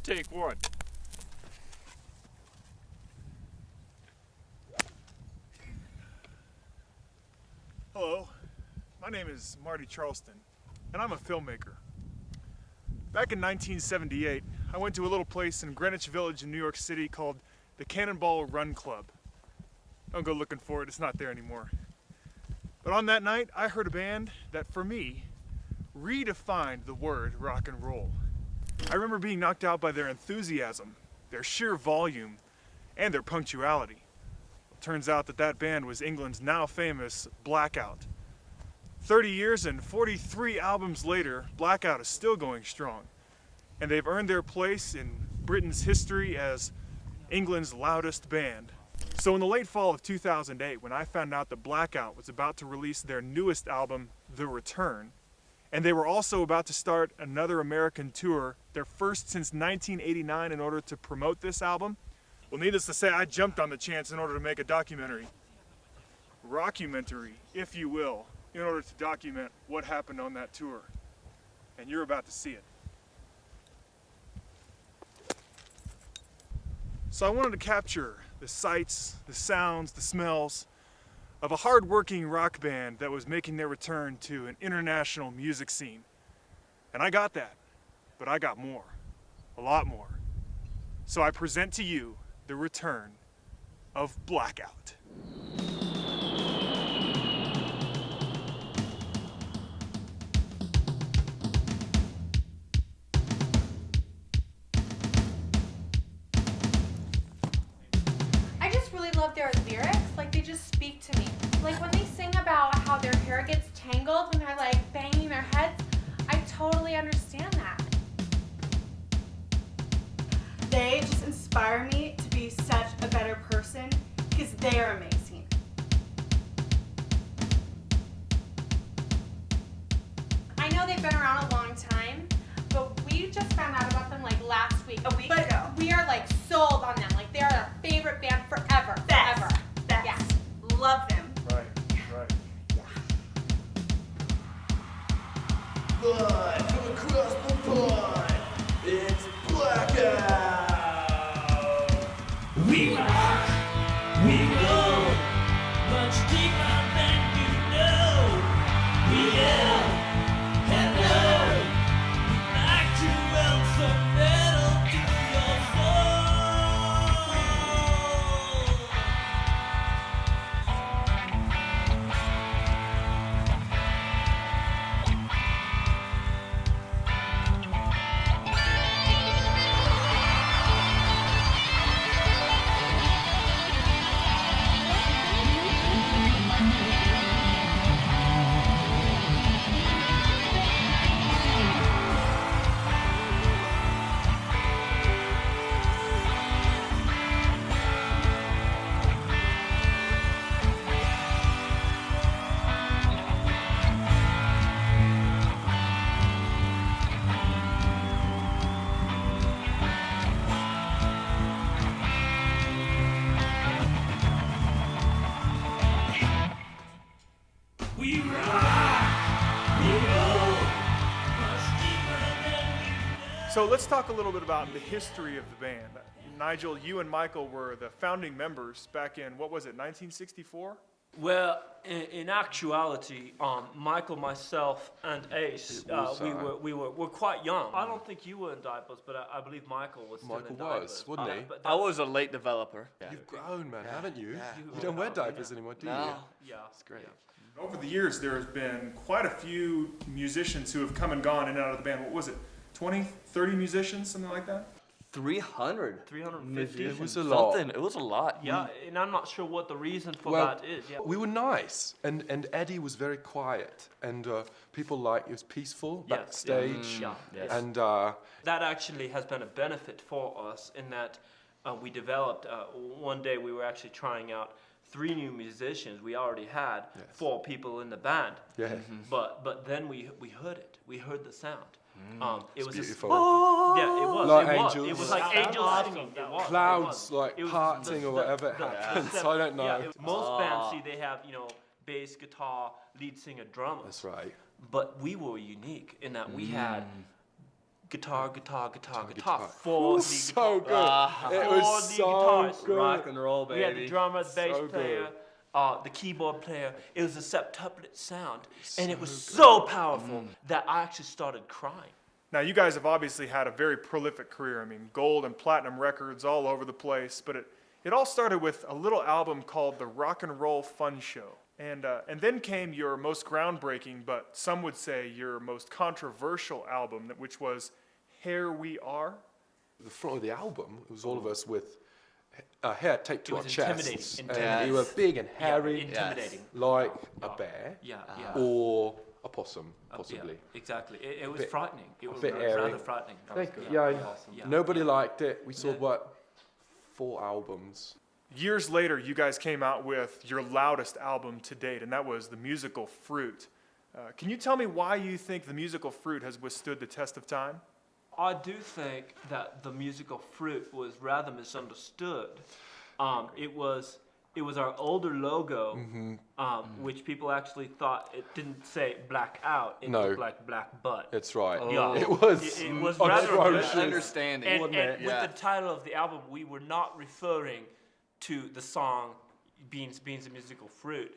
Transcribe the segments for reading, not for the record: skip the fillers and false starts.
Take one. Hello, my name is Marty Charleston, and I'm a filmmaker. Back in 1978, I went to a little place in Greenwich Village in New York City called the Cannonball Run Club. Don't go looking for it, it's not there anymore. But on that night, I heard a band that, for me, redefined the word rock and roll. I remember being knocked out by their enthusiasm, their sheer volume, and their punctuality. Turns out that band was England's now famous Blackout. 30 years and 43 albums later, Blackout is still going strong, and they've earned their place in Britain's history as England's loudest band. So in the late fall of 2008, when I found out that Blackout was about to release their newest album, The Return, and they were also about to start another American tour, their first since 1989, in order to promote this album, well, needless to say, I jumped on the chance in order to make a documentary. Rockumentary, if you will, in order to document what happened on that tour. And you're about to see it. So I wanted to capture the sights, the sounds, the smells of a hard-working rock band that was making their return to an international music scene. And I got that, but I got more, a lot more. So I present to you the return of Blackout. I just really love their lyrics. Like, they just speak to me. Like, when they sing about how their hair gets tangled when they're like banging their heads, I totally understand that. They just inspire me to be such a better person because they are amazing. I know they've been around a long time, but we just found out about them like last week. A week ago. We are like sold on them. Like, they are our favorite band forever. Best. Forever. Best. Yeah. Love them. Right. Live from across the pond, it's Blackout! We rock, we go, much deeper than you know. We yell, hello, we like to weld some metal to your We rock, we roll, much deeper than you know. So let's talk a little bit about the history of the band. Nigel, you and Michael were the founding members back in, what was it, 1964? Well, in actuality, Michael, myself, and Ace, we're quite young. I don't think you were in diapers, but I believe Michael was still in diapers. Wasn't he? But I was a late developer. You've grown, man, haven't you? Yeah. You don't wear diapers anymore, do you? No. yeah, That's great. yeah. Over the years, there's been quite a few musicians who have come and gone in and out of the band. What was it, 20, 30 musicians, something like that? 300. 350. It was a lot. Something. It was a lot. Yeah, and I'm not sure what the reason for Well, that is. Yeah. we were nice, and Eddie was very quiet, and people liked it was peaceful Yes, backstage, yeah, yes. and That actually has been a benefit for us in that we developed, one day we were actually trying out 3 new musicians. We already had Yes. 4 people in the band. yeah, But then we heard it. We heard the sound. It was beautiful. Yeah, it was. Like it angels. Was. It was like angels singing. It was. clouds It like was parting or whatever it happens. I don't know. Yeah, most bands, see, they have, bass, guitar, lead singer, drummer. That's right. But we were unique in that we had guitar. guitar. Four Ooh, lead so guitars. good. It Four was lead so guitars. good. Rock and roll, We had the baby. drummer, the bass So player, good. the keyboard player. It was a septuplet sound, and it was So so powerful that I actually started crying. Now, you guys have obviously had a very prolific career. I mean, gold and platinum records all over the place, but it all started with a little album called The Rock and Roll Fun Show. And then came your most groundbreaking, but some would say your most controversial album, which was Here We Are. The front of the album, it was all of us with hair taped to It our was chests. intimidating. And we were big and hairy, Intimidating. like a bear Yeah. or a possum, possibly. Yeah, exactly. It was bit- frightening. It was bit rather airy. frightening. Yeah, nobody liked it. We sold, Yeah. 4 albums. Years later, you guys came out with your loudest album to date, and that was The Musical Fruit. Can you tell me why you think The Musical Fruit has withstood the test of time? I do think that the musical fruit was rather misunderstood. It was our older logo, which people actually thought it didn't say Blackout. It No. looked like Black Butt. That's right. Yeah. It was. It was rather atrocious. good. Understanding. And wouldn't it? with the title of the album, we were not referring to the song Beans, a Musical Fruit.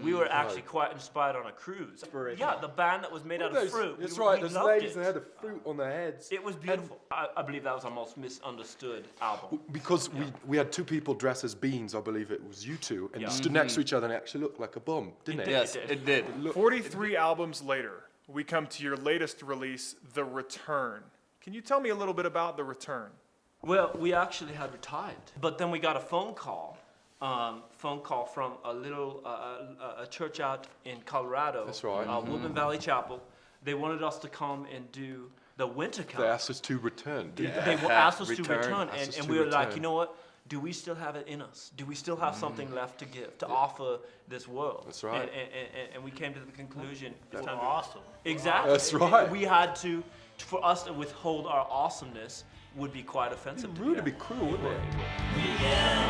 We were actually quite inspired on a cruise. Yeah, the band that was made out of fruit. That's we, right. we Those loved ladies it. that had the fruit on their heads. It was beautiful. I believe that was our most misunderstood album. Because we had 2 people dressed as beans, I believe it was you two, and Yeah. you stood next to each other and it actually looked like a bum, didn't it? Yes, it did. 43 albums later, we come to your latest release, The Return. Can you tell me a little bit about The Return? Well, we actually had retired, but then we got a phone call from a little a church out in Colorado. That's right. Woodman Valley Chapel. They wanted us to come and do the winter camp. They asked us to return, didn't They asked us to Return. return, Asked us and to we were like, return. you know what? Do we still have it in us? Do we still have something left to give, to offer this world? That's right. And we came to the conclusion. It's time to- Awesome. Exactly. That's right. We had to, for us to withhold our awesomeness would be quite offensive. Rude to be cruel, wouldn't it?